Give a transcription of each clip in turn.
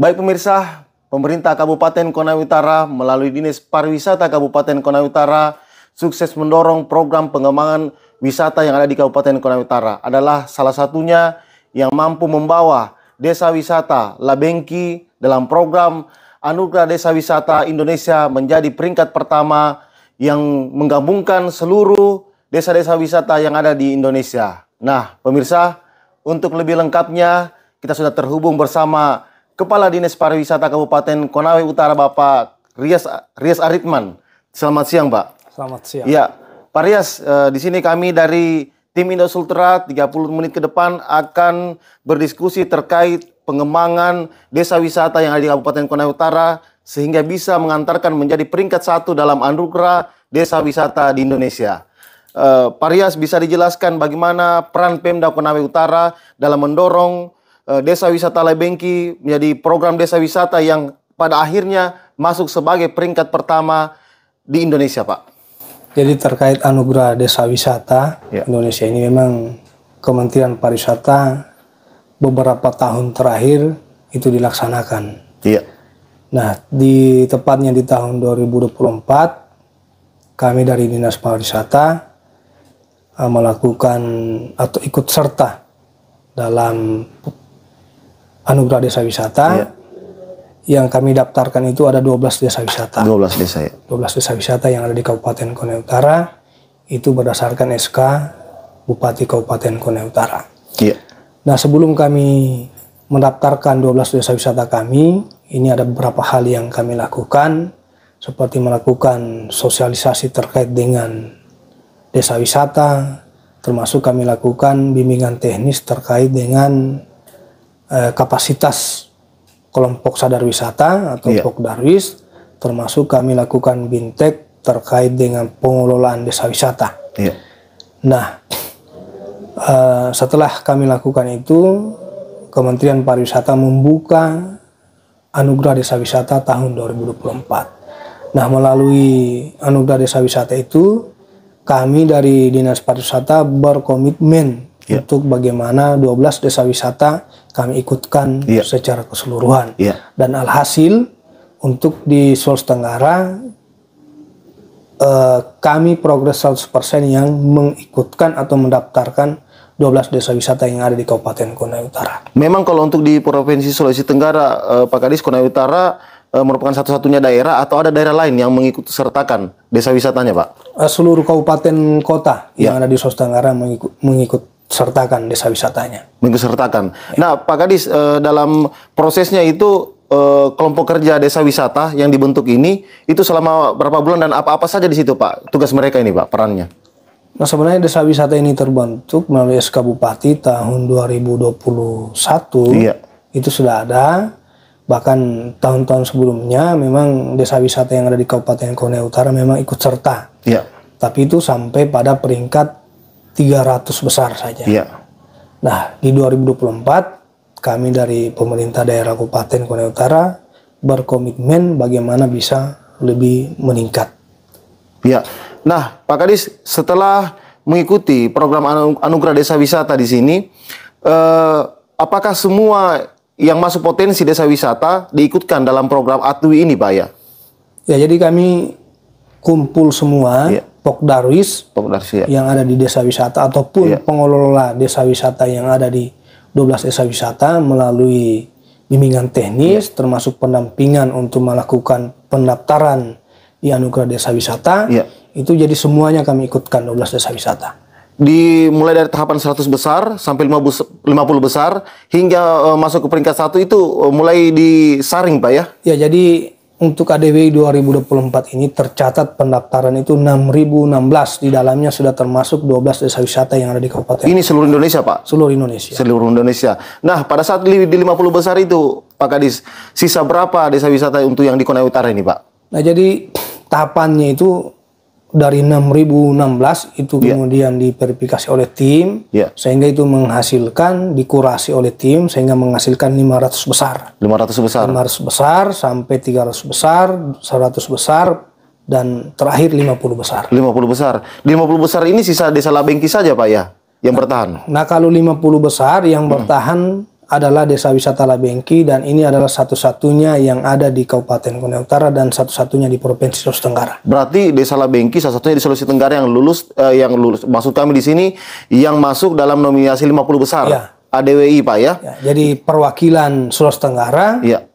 Baik pemirsa, pemerintah Kabupaten Konawe Utara melalui Dinas Pariwisata Kabupaten Konawe Utara sukses mendorong program pengembangan wisata yang ada di Kabupaten Konawe Utara. Adalah salah satunya yang mampu membawa desa wisata Labengki dalam program Anugerah Desa Wisata Indonesia menjadi peringkat pertama yang menggabungkan seluruh desa-desa wisata yang ada di Indonesia. Nah, pemirsa, untuk lebih lengkapnya kita sudah terhubung bersama Kepala Dinas Pariwisata Kabupaten Konawe Utara, Bapak Rias Aritman. Selamat siang, Pak. Selamat siang. Ya, Pak Rias, di sini kami dari tim Indo Sultra 30 menit ke depan akan berdiskusi terkait pengembangan desa wisata yang ada di Kabupaten Konawe Utara sehingga bisa mengantarkan menjadi peringkat 1 dalam Anugerah Desa Wisata di Indonesia. Pak Rias, bisa dijelaskan bagaimana peran Pemda Konawe Utara dalam mendorong Desa Wisata Labengki menjadi program desa wisata yang pada akhirnya masuk sebagai peringkat pertama di Indonesia, Pak? Jadi terkait Anugerah Desa Wisata Indonesia ini memang Kementerian Pariwisata beberapa tahun terakhir itu dilaksanakan. Iya. Nah, tepatnya di tahun 2024 kami dari Dinas Pariwisata melakukan atau ikut serta dalam Anugerah Desa Wisata yang kami daftarkan itu ada 12 desa wisata. 12 desa ya. 12 desa wisata yang ada di Kabupaten Konawe Utara itu berdasarkan SK Bupati Kabupaten Konawe Utara. Iya. Nah, sebelum kami mendaftarkan 12 desa wisata kami, ini ada beberapa hal yang kami lakukan seperti melakukan sosialisasi terkait dengan desa wisata, termasuk kami lakukan bimbingan teknis terkait dengan kapasitas kelompok sadar wisata atau Pokdarwis, termasuk kami lakukan bintek terkait dengan pengelolaan desa wisata. Nah, setelah kami lakukan itu, Kementerian Pariwisata membuka Anugerah Desa Wisata tahun 2024. Nah, melalui Anugerah Desa Wisata itu, kami dari Dinas Pariwisata berkomitmen untuk bagaimana 12 desa wisata kami ikutkan secara keseluruhan. Dan alhasil untuk di Sulawesi Tenggara kami progres 100% yang mengikutkan atau mendaftarkan 12 desa wisata yang ada di Kabupaten Konawe Utara. Memang kalau untuk di Provinsi Sulawesi Tenggara, Pak Kadis, Konawe Utara merupakan satu-satunya daerah atau ada daerah lain yang mengikut sertakan desa wisatanya, Pak? Seluruh kabupaten kota yang ada di Sulawesi Tenggara mengikut sertakan desa wisatanya. Mengikut sertakan. Nah, Pak Kadis, dalam prosesnya itu kelompok kerja desa wisata yang dibentuk ini itu selama berapa bulan dan apa-apa saja di situ, Pak? Tugas mereka ini, Pak, perannya? Nah, sebenarnya desa wisata ini terbentuk melalui SK Bupati tahun 2021. Itu sudah ada. Bahkan tahun-tahun sebelumnya memang desa wisata yang ada di Kabupaten Konawe Utara memang ikut serta. Tapi itu sampai pada peringkat 300 besar saja. Nah, di 2024 kami dari pemerintah daerah Kabupaten Konawe Utara berkomitmen bagaimana bisa lebih meningkat. Nah, Pak Kadis, setelah mengikuti program Anugerah Desa Wisata di sini, apakah semua yang masuk potensi desa wisata diikutkan dalam program ATWI ini, Pak, ya? Ya, jadi kami kumpul semua Pokdarwis yang ada di desa wisata ataupun pengelola desa wisata yang ada di 12 desa wisata melalui bimbingan teknis termasuk pendampingan untuk melakukan pendaftaran di Anugerah Desa Wisata. Itu jadi semuanya kami ikutkan 12 desa wisata. Mulai dari tahapan 100 besar sampai 50 besar hingga masuk ke peringkat 1 itu mulai disaring, Pak, ya? Ya, jadi untuk ADWI 2024 ini tercatat pendaftaran itu 6.016. Di dalamnya sudah termasuk 12 desa wisata yang ada di kabupaten. Ini seluruh Indonesia, Pak? Seluruh Indonesia. Seluruh Indonesia. Nah, pada saat di 50 besar itu, Pak Kadis, sisa berapa desa wisata untuk yang di Konawe Utara ini, Pak? Nah, jadi tahapannya itu dari 6.016 itu kemudian diverifikasi oleh tim, sehingga itu menghasilkan, dikurasi oleh tim, sehingga menghasilkan 500 besar. 500 besar? 500 besar, sampai 300 besar, 100 besar, dan terakhir 50 besar. 50 besar. 50 besar ini sisa desa Labengki saja, Pak, ya? Yang bertahan? Nah, kalau 50 besar yang bertahan adalah Desa Wisata Labengki, dan ini adalah satu-satunya yang ada di Kabupaten Konawe Utara dan satu-satunya di Provinsi Sulawesi Tenggara. Berarti Desa Labengki salah satunya di Sulawesi Tenggara yang lulus, maksud kami di sini yang masuk dalam nominasi 50 besar. Ya. ADWI Pak ya? Ya, jadi perwakilan Sulawesi Tenggara, ya.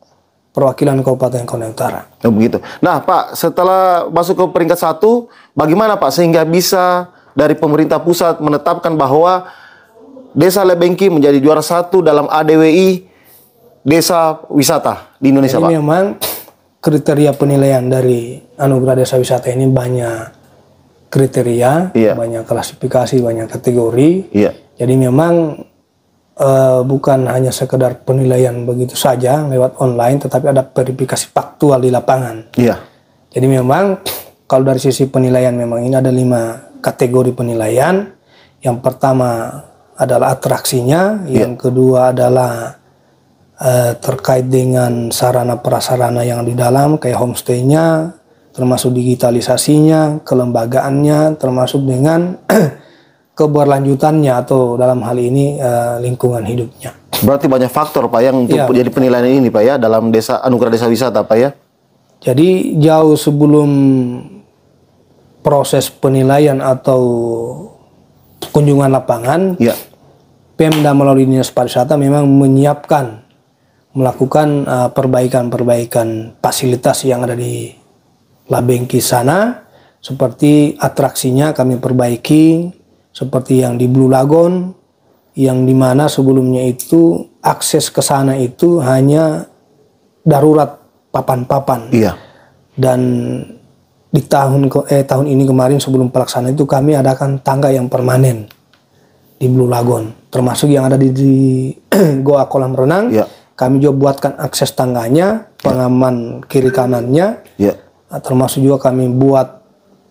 Perwakilan Kabupaten Konawe Utara. Oh, begitu. Nah Pak, setelah masuk ke peringkat 1, bagaimana Pak sehingga bisa dari pemerintah pusat menetapkan bahwa Desa Labengki menjadi juara 1 dalam ADWI Desa Wisata di Indonesia, Pak? Memang kriteria penilaian dari Anugerah Desa Wisata ini banyak kriteria, banyak klasifikasi, banyak kategori. Jadi memang bukan hanya sekedar penilaian begitu saja lewat online, tetapi ada verifikasi faktual di lapangan. Jadi memang kalau dari sisi penilaian memang ini ada 5 kategori penilaian. Yang pertama adalah atraksinya, yang kedua adalah terkait dengan sarana prasarana yang di dalam kayak homestay-nya, termasuk digitalisasinya, kelembagaannya, termasuk dengan keberlanjutannya atau dalam hal ini lingkungan hidupnya. Berarti banyak faktor Pak yang untuk jadi penilaian ini Pak ya dalam Desa Anugerah Desa Wisata Pak ya. Jadi jauh sebelum proses penilaian atau kunjungan lapangan, Pemda melalui Dinas Pariwisata memang melakukan perbaikan-perbaikan fasilitas yang ada di Labengki sana, seperti atraksinya kami perbaiki, seperti yang di Blue Lagoon, yang dimana sebelumnya itu akses ke sana itu hanya darurat papan-papan. Dan di tahun ini kemarin sebelum pelaksanaan itu kami adakan tangga yang permanen di Blue Lagoon, termasuk yang ada di Goa Kolam Renang. Kami juga buatkan akses tangganya, pengaman kiri kanannya, termasuk juga kami buat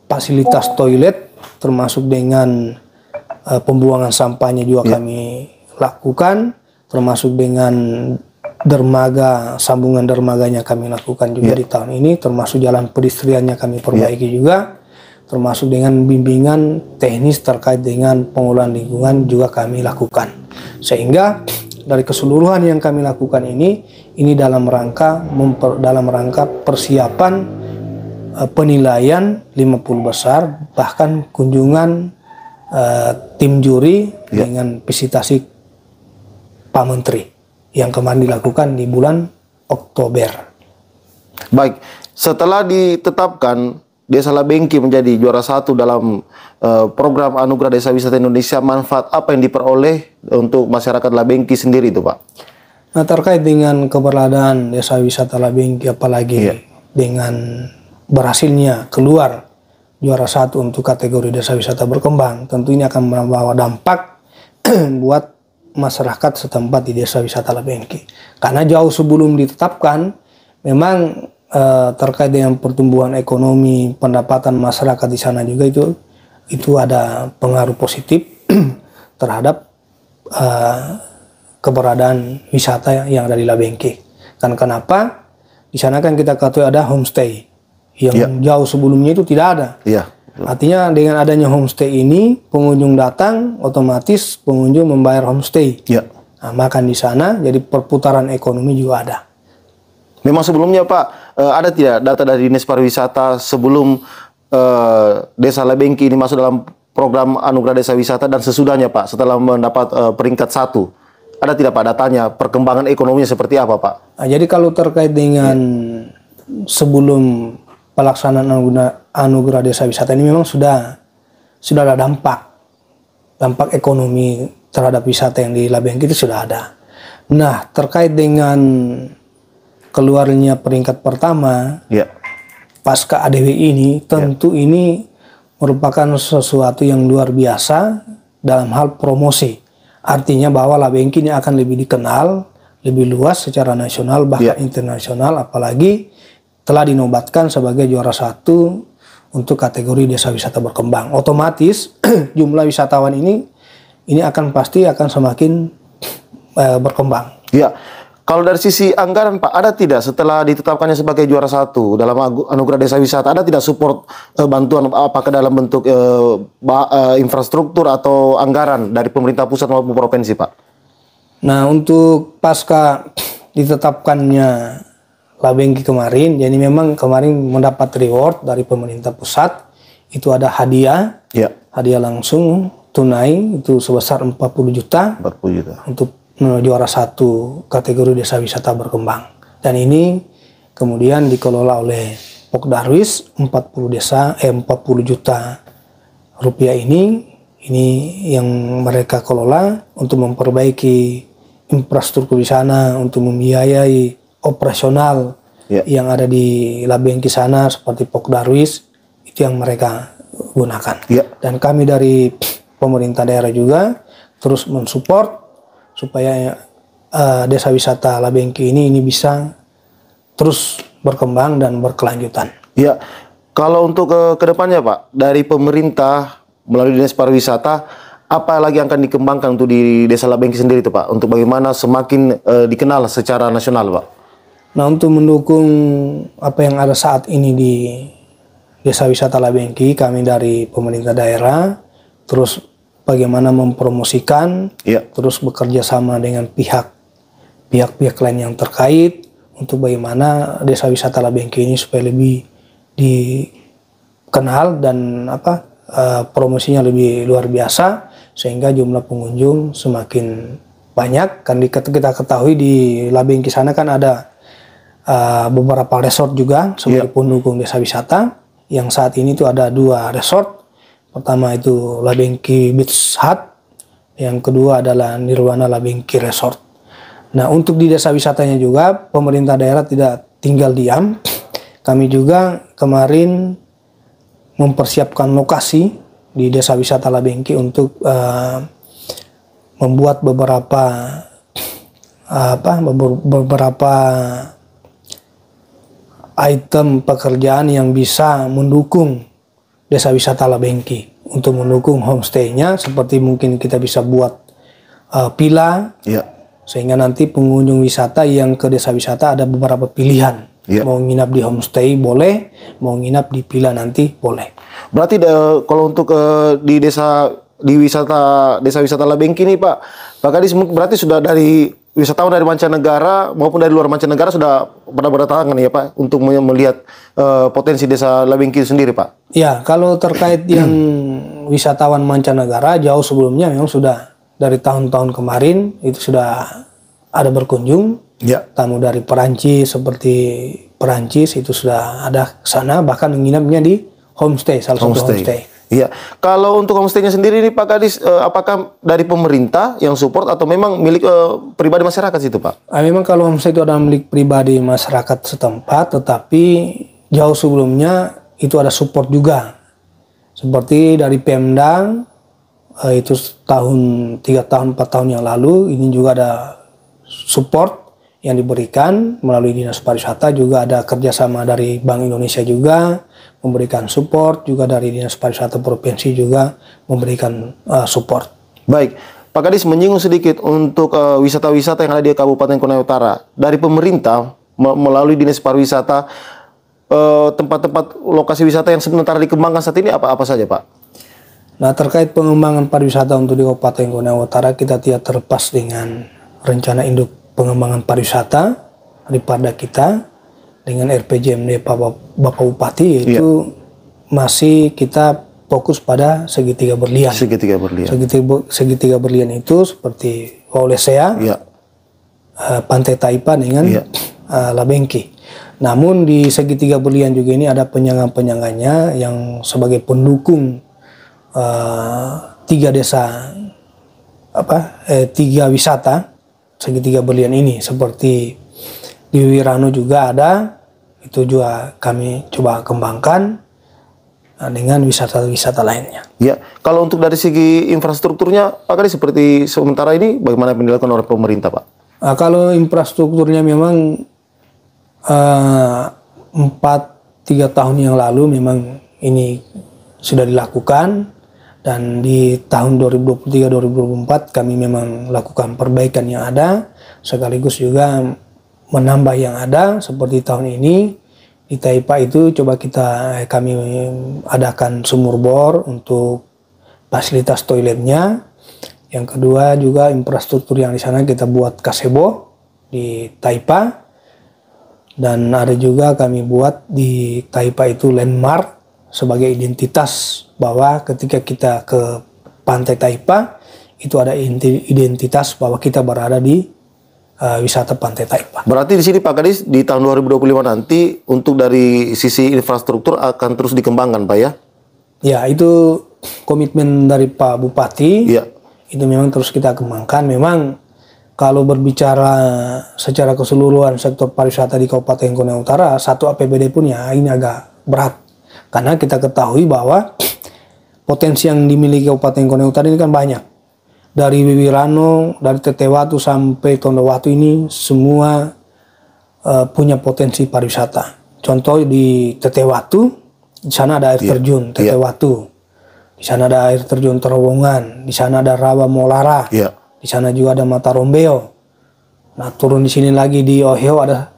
fasilitas toilet, termasuk dengan pembuangan sampahnya juga kami lakukan, termasuk dengan dermaga, sambungan dermaganya kami lakukan juga di tahun ini, termasuk jalan pedestriannya kami perbaiki juga, termasuk dengan bimbingan teknis terkait dengan pengolahan lingkungan juga kami lakukan. Sehingga dari keseluruhan yang kami lakukan ini dalam rangka persiapan penilaian 50 besar, bahkan kunjungan tim juri dengan visitasi Pak Menteri yang kemarin dilakukan di bulan Oktober. Baik, setelah ditetapkan Desa Labengki menjadi juara 1 dalam program Anugerah Desa Wisata Indonesia, manfaat apa yang diperoleh untuk masyarakat Labengki sendiri itu Pak? Nah, terkait dengan keberadaan Desa Wisata Labengki, apalagi dengan berhasilnya keluar juara 1 untuk kategori Desa Wisata Berkembang, tentu ini akan membawa dampak buat masyarakat setempat di Desa Wisata Labengki. Karena jauh sebelum ditetapkan, memang terkait dengan pertumbuhan ekonomi, pendapatan masyarakat di sana juga itu ada pengaruh positif terhadap keberadaan wisata yang ada di Labengki. Kan kenapa? Di sana kan kita ketahui ada homestay yang jauh sebelumnya itu tidak ada. Artinya dengan adanya homestay ini, pengunjung datang, otomatis pengunjung membayar homestay. Nah, makan di sana, jadi perputaran ekonomi juga ada. Memang sebelumnya Pak, ada tidak data dari Dinas Pariwisata sebelum Desa Labengki ini masuk dalam program Anugerah Desa Wisata dan sesudahnya Pak, setelah mendapat peringkat 1, ada tidak Pak datanya perkembangan ekonominya seperti apa Pak? Nah, jadi kalau terkait dengan sebelum pelaksanaan Anugerah Desa Wisata ini memang sudah ada dampak ekonomi terhadap wisata yang di Labengki itu sudah ada. Nah, terkait dengan keluarnya peringkat pertama pasca ADWI ini, tentu ini merupakan sesuatu yang luar biasa dalam hal promosi. Artinya bahwa Labengki ini akan lebih dikenal, lebih luas secara nasional bahkan internasional, apalagi telah dinobatkan sebagai juara 1 untuk kategori Desa Wisata Berkembang. Otomatis jumlah wisatawan ini pasti akan semakin berkembang. Kalau dari sisi anggaran Pak, ada tidak setelah ditetapkannya sebagai juara 1 dalam Anugerah Desa Wisata, ada tidak support bantuan apakah dalam bentuk infrastruktur atau anggaran dari pemerintah pusat maupun provinsi Pak? Nah, untuk pasca ditetapkannya Labengki kemarin, jadi memang kemarin mendapat reward dari pemerintah pusat, itu ada hadiah, hadiah langsung tunai itu sebesar 40 juta, untuk juara 1 kategori desa wisata berkembang. Dan ini kemudian dikelola oleh Pok Darwis 40 juta rupiah ini yang mereka kelola untuk memperbaiki infrastruktur di sana, untuk membiayai operasional yang ada di Labengki sana seperti Pok Darwis, itu yang mereka gunakan. Dan kami dari pemerintah daerah juga terus mensupport supaya desa wisata Labengki ini bisa terus berkembang dan berkelanjutan. Ya, kalau untuk ke depannya Pak, dari pemerintah melalui Dinas Pariwisata, apa lagi yang akan dikembangkan untuk di Desa Labengki sendiri itu Pak, untuk bagaimana semakin dikenal secara nasional Pak? Nah, untuk mendukung apa yang ada saat ini di Desa Wisata Labengki, kami dari pemerintah daerah terus bagaimana mempromosikan, terus bekerja sama dengan pihak-pihak lain yang terkait untuk bagaimana Desa Wisata Labengki ini supaya lebih dikenal dan promosinya lebih luar biasa, sehingga jumlah pengunjung semakin banyak. Kan kita ketahui di Labengki sana kan ada beberapa resort juga sebagai pendukung desa wisata, yang saat ini tuh ada 2 resort. Pertama itu Labengki Beach Hut, yang kedua adalah Nirwana Labengki Resort. Nah, untuk di desa wisatanya juga pemerintah daerah tidak tinggal diam. Kami juga kemarin mempersiapkan lokasi di Desa Wisata Labengki untuk membuat beberapa item pekerjaan yang bisa mendukung Desa Wisata Labengki. Untuk mendukung homestay-nya, seperti mungkin kita bisa buat villa, sehingga nanti pengunjung wisata yang ke desa wisata ada beberapa pilihan. Mau nginap di homestay boleh, mau nginap di villa nanti boleh. Berarti kalau untuk di desa wisata Labengki ini Pak Kadis, berarti sudah dari wisatawan dari mancanegara maupun dari luar mancanegara sudah pada berdatangan ya Pak untuk melihat potensi desa Labengki sendiri Pak? Ya, kalau terkait yang wisatawan mancanegara jauh sebelumnya memang sudah dari tahun-tahun kemarin itu sudah ada berkunjung. Tamu dari Perancis, seperti Perancis itu sudah ada ke sana, bahkan menginapnya di homestay, salah satu homestay. Iya. Kalau untuk homestay-nya sendiri nih Pak Kadis, apakah dari pemerintah yang support atau memang milik pribadi masyarakat situ Pak? Memang kalau homestay itu adalah milik pribadi masyarakat setempat, tetapi jauh sebelumnya itu ada support juga. Seperti dari Pemda, itu 3 tahun 4 tahun yang lalu, ini juga ada support yang diberikan melalui Dinas Pariwisata. Juga ada kerjasama dari Bank Indonesia juga memberikan support, juga dari Dinas Pariwisata Provinsi juga memberikan support. Baik, Pak Kadis menyinggung sedikit untuk wisata-wisata yang ada di Kabupaten Konawe Utara. Dari pemerintah melalui Dinas Pariwisata, tempat-tempat lokasi wisata yang sementara dikembangkan saat ini apa saja Pak? Nah, terkait pengembangan pariwisata untuk di Kabupaten Konawe Utara, kita tidak terlepas dengan rencana induk pengembangan pariwisata di Parda kita dengan RPJMD Bapak Bupati, yaitu masih kita fokus pada segitiga berlian. Segitiga berlian itu seperti Waulesea, Pantai Taipa dengan Labengki. Namun di segitiga berlian juga ini ada penyangga-penyangganya yang sebagai pendukung 3 desa 3 wisata segitiga berlian ini, seperti di Wirano juga ada, itu juga kami coba kembangkan dengan wisata-wisata lainnya. Ya, kalau untuk dari segi infrastrukturnya Pak Kadis, seperti sementara ini bagaimana yang dilakukan oleh pemerintah Pak? Kalau infrastrukturnya memang 3 tahun yang lalu memang ini sudah dilakukan. Dan di tahun 2023-2024 kami memang lakukan perbaikan yang ada, sekaligus juga menambah yang ada. Seperti tahun ini di Taipa itu kami adakan sumur bor untuk fasilitas toiletnya, Yang kedua juga infrastruktur yang di sana kita buat gazebo di Taipa. Dan ada juga kami buat di Taipa itu landmark sebagai identitas bahwa ketika kita ke Pantai Taipa itu ada identitas bahwa kita berada di wisata Pantai Taipa. Berarti di sini Pak Kadis di tahun 2025 nanti untuk dari sisi infrastruktur akan terus dikembangkan Pak ya? Ya, itu komitmen dari Pak Bupati. Ya. Itu memang terus kita kembangkan. Memang kalau berbicara secara keseluruhan sektor pariwisata di Kabupaten Konawe Utara, satu APBD pun ya ini agak berat. Karena kita ketahui bahwa potensi yang dimiliki Kabupaten Konawe Utara ini kan banyak. Dari Wiwirano, dari Tetewatu sampai Tondowatu ini semua punya potensi pariwisata. Contoh di Tetewatu, di sana ada air terjun Tetewatu. Di sana ada air terjun Terowongan, di sana ada Rawa Molara. Di sana juga ada Mata Rombeo. Nah, turun di sini lagi di Ohio ada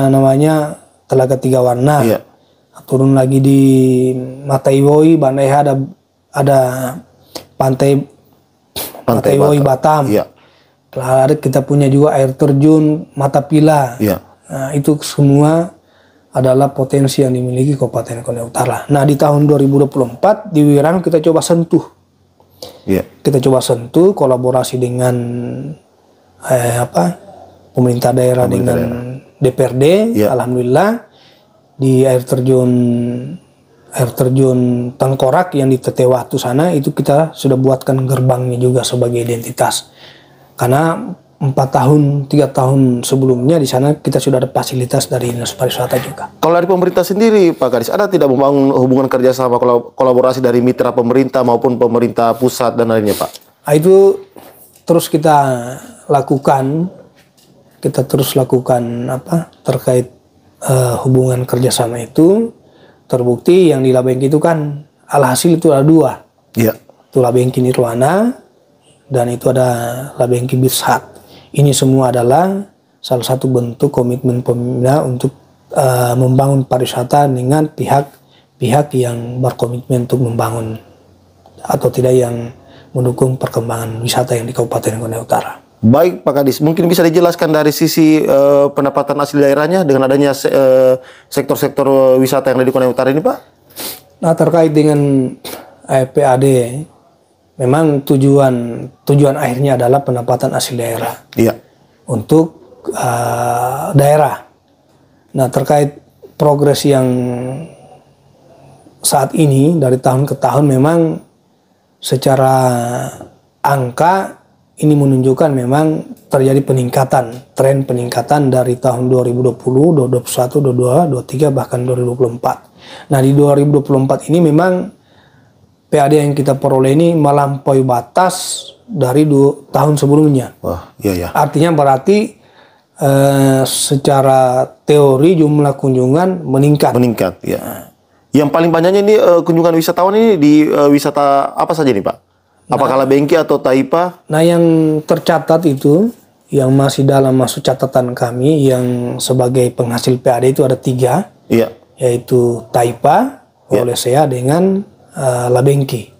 namanya Telaga Tiga Warna. Nah, turun lagi di Mata Iwoi, Bandai ada Pantai Iwoi Batam. Ada kita punya juga air terjun Mata Pila. Nah, itu semua adalah potensi yang dimiliki Kabupaten Konawe Utara. Nah, di tahun 2024 di Wirang kita coba sentuh. Kita coba sentuh kolaborasi dengan pemerintah daerah dengan DPRD. Alhamdulillah di air terjun Tengkorak yang di Tetewatu sana itu kita sudah buatkan gerbangnya juga sebagai identitas. Karena 3 tahun sebelumnya di sana kita sudah ada fasilitas dari Dinas Pariwisata juga. Kalau dari pemerintah sendiri Pak Kadis, ada tidak membangun hubungan kerjasama kolaborasi dari mitra pemerintah maupun pemerintah pusat dan lainnya Pak? Nah, itu terus kita lakukan. Kita terus lakukan terkait hubungan kerjasama itu. Terbukti yang di Labengki itu kan alhasil itu ada 2. Itu Labengki Nirwana dan itu ada Labengki Beach Hut. Ini semua adalah salah satu bentuk komitmen pemerintah untuk membangun pariwisata dengan pihak yang berkomitmen untuk membangun atau tidak yang mendukung perkembangan wisata yang di Kabupaten Konawe Utara. Baik Pak Kadis, mungkin bisa dijelaskan dari sisi pendapatan asli daerahnya dengan adanya sektor-sektor wisata yang ada di Konawe Utara ini Pak? Nah, terkait dengan PAD, memang tujuan akhirnya adalah pendapatan asli daerah untuk daerah. Nah, terkait progres yang saat ini dari tahun ke tahun memang secara angka ini menunjukkan memang terjadi tren peningkatan dari tahun 2020, 2021, 2022, 2023 bahkan 2024. Nah, di 2024 ini memang PAD yang kita peroleh ini melampaui batas dari tahun sebelumnya. Artinya berarti secara teori jumlah kunjungan meningkat. Yang paling banyaknya ini kunjungan wisatawan ini di wisata apa saja nih Pak? Apakah Labengki atau Taipa? Nah, yang tercatat itu yang masih dalam masuk catatan kami yang sebagai penghasil PAD itu ada 3, yaitu Taipa, Olesea dengan Labengki.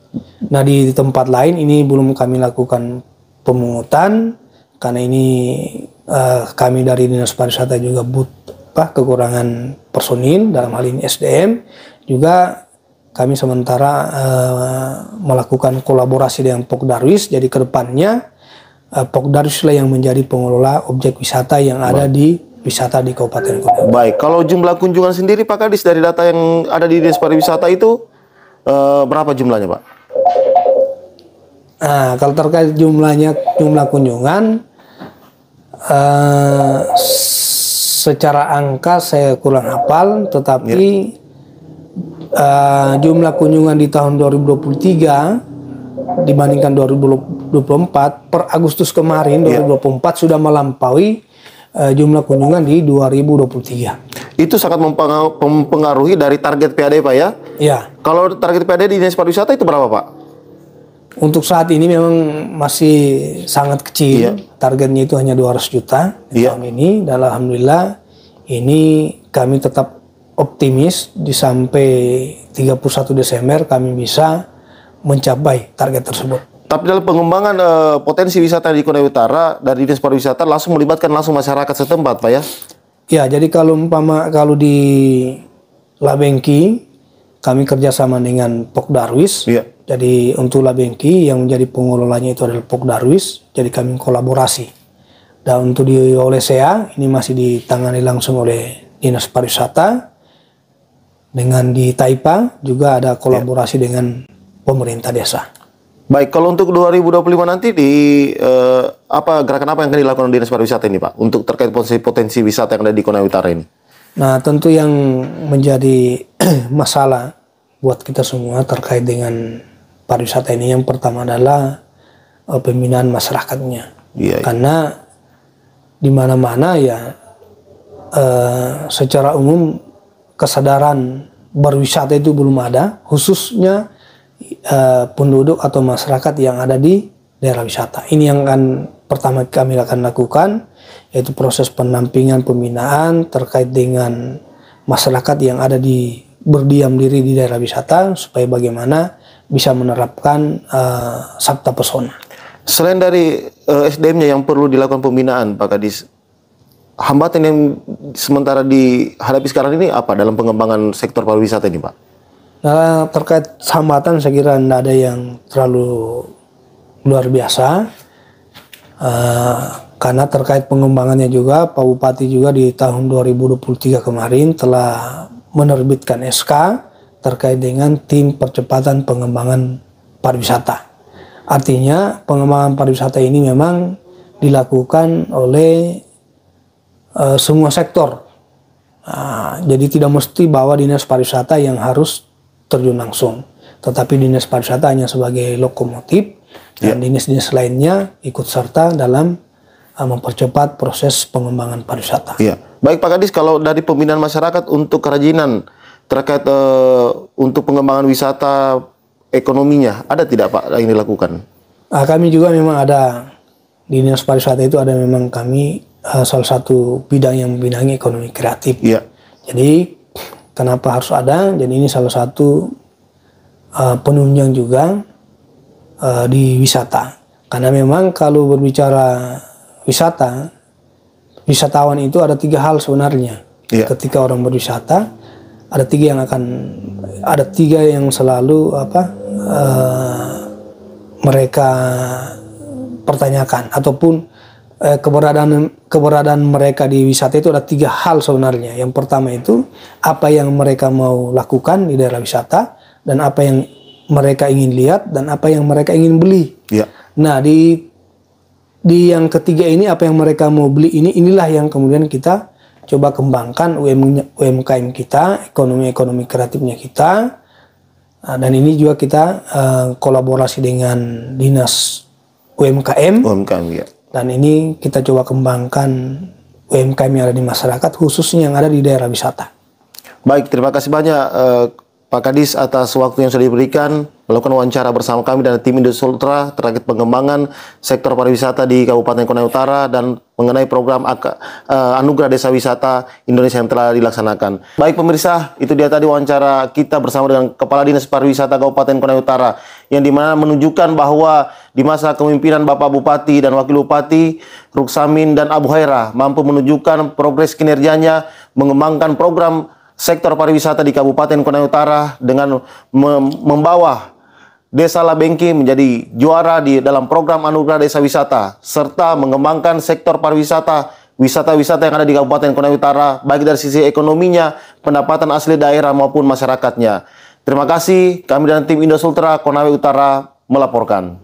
Nah, di tempat lain ini belum kami lakukan pemungutan karena ini kami dari Dinas Pariwisata juga kekurangan personil dalam hal ini SDM. Juga kami sementara melakukan kolaborasi dengan Pokdarwis. Jadi kedepannya Pokdarwis lah yang menjadi pengelola objek wisata yang ada di wisata di Kabupaten Konawe. Baik, kalau jumlah kunjungan sendiri Pak Kadis dari data yang ada di Dinas Pariwisata itu berapa jumlahnya Pak? Nah, kalau terkait jumlah kunjungan secara angka saya kurang hafal, tetapi jumlah kunjungan di tahun 2023 dibandingkan 2024 per Agustus kemarin 2024 sudah melampaui jumlah kunjungan di 2023. Itu sangat mempengaruhi dari target PAD Pak ya? Kalau target PAD di Dinas Pariwisata itu berapa Pak? Untuk saat ini memang masih sangat kecil. Targetnya itu hanya 200 juta di tahun ini. Dan alhamdulillah ini kami tetap optimis di sampai 31 Desember kami bisa mencapai target tersebut. Tapi dalam pengembangan potensi wisata di Konawe Utara dari Dinas Pariwisata langsung melibatkan langsung masyarakat setempat, Pak ya? Ya, jadi kalau di Labengki kami kerjasama dengan Pok Darwis. Iya. Jadi untuk Labengki yang menjadi pengelolanya itu adalah Pok Darwis. Jadi kami kolaborasi. Dan untuk di Olesea ini masih ditangani langsung oleh Dinas Pariwisata. Dengan di Taipa juga ada kolaborasi dengan pemerintah desa. Baik, kalau untuk 2025 nanti gerakan apa yang akan dilakukan Dinas Pariwisata ini, Pak, untuk terkait potensi wisata yang ada di Konawe Utara ini? Nah, tentu yang menjadi masalah buat kita semua terkait dengan pariwisata ini yang pertama adalah pembinaan masyarakatnya. Iya. Karena di mana-mana ya secara umum kesadaran berwisata itu belum ada, khususnya penduduk atau masyarakat yang ada di daerah wisata. Ini yang akan pertama kami akan lakukan, yaitu proses pendampingan pembinaan terkait dengan masyarakat yang ada berdiam diri di daerah wisata supaya bagaimana bisa menerapkan sabta pesona. Selain dari SDM-nya yang perlu dilakukan pembinaan, Pak Kadis, hambatan yang sementara dihadapi sekarang ini apa dalam pengembangan sektor pariwisata ini, Pak? Nah, terkait hambatan saya kira tidak ada yang terlalu luar biasa, karena terkait pengembangannya juga Pak Bupati juga di tahun 2023 kemarin telah menerbitkan SK terkait dengan tim percepatan pengembangan pariwisata. Artinya pengembangan pariwisata ini memang dilakukan oleh semua sektor. Jadi tidak mesti bahwa Dinas Pariwisata yang harus terjun langsung, tetapi Dinas Pariwisata hanya sebagai lokomotif dan dinas-dinas lainnya ikut serta dalam mempercepat proses pengembangan pariwisata. Iya. Baik Pak Kadis, kalau dari pembinaan masyarakat untuk kerajinan terkait untuk pengembangan wisata ekonominya, ada tidak Pak yang dilakukan? Kami juga memang ada di Dinas Pariwisata itu ada memang kami salah satu bidang yang membidangi ekonomi kreatif. Iya. Jadi kenapa harus ada? Jadi ini salah satu penunjang juga di wisata. Karena memang kalau berbicara wisata, wisatawan itu ada 3 hal sebenarnya. Iya. Ketika orang berwisata, ada 3 yang selalu mereka pertanyakan ataupun keberadaan mereka di wisata itu ada 3 hal sebenarnya. Yang pertama itu apa yang mereka mau lakukan di daerah wisata, dan apa yang mereka ingin lihat, dan apa yang mereka ingin beli. Ya. Nah di yang ketiga ini, apa yang mereka mau beli inilah yang kemudian kita coba kembangkan UMKM kita, ekonomi kreatifnya kita. Dan ini juga kita kolaborasi dengan Dinas UMKM. Ya. Dan ini kita coba kembangkan UMKM yang ada di masyarakat, khususnya yang ada di daerah wisata. Baik, terima kasih banyak Pak Kadis atas waktu yang sudah diberikan melakukan wawancara bersama kami dan tim Indus Ultra terkait pengembangan sektor pariwisata di Kabupaten Konawe Utara dan mengenai program Anugerah Desa Wisata Indonesia yang telah dilaksanakan. Baik pemirsa, itu dia tadi wawancara kita bersama dengan Kepala Dinas Pariwisata Kabupaten Konawe Utara, yang dimana menunjukkan bahwa di masa kepemimpinan Bapak Bupati dan Wakil Bupati Ruksamin dan Abu Hairah mampu menunjukkan progres kinerjanya mengembangkan program sektor pariwisata di Kabupaten Konawe Utara dengan membawa Desa Labengki menjadi juara di dalam program Anugerah Desa Wisata, serta mengembangkan sektor pariwisata, wisata-wisata yang ada di Kabupaten Konawe Utara, baik dari sisi ekonominya, pendapatan asli daerah maupun masyarakatnya. Terima kasih, kami dan tim Indus Ultra Konawe Utara melaporkan.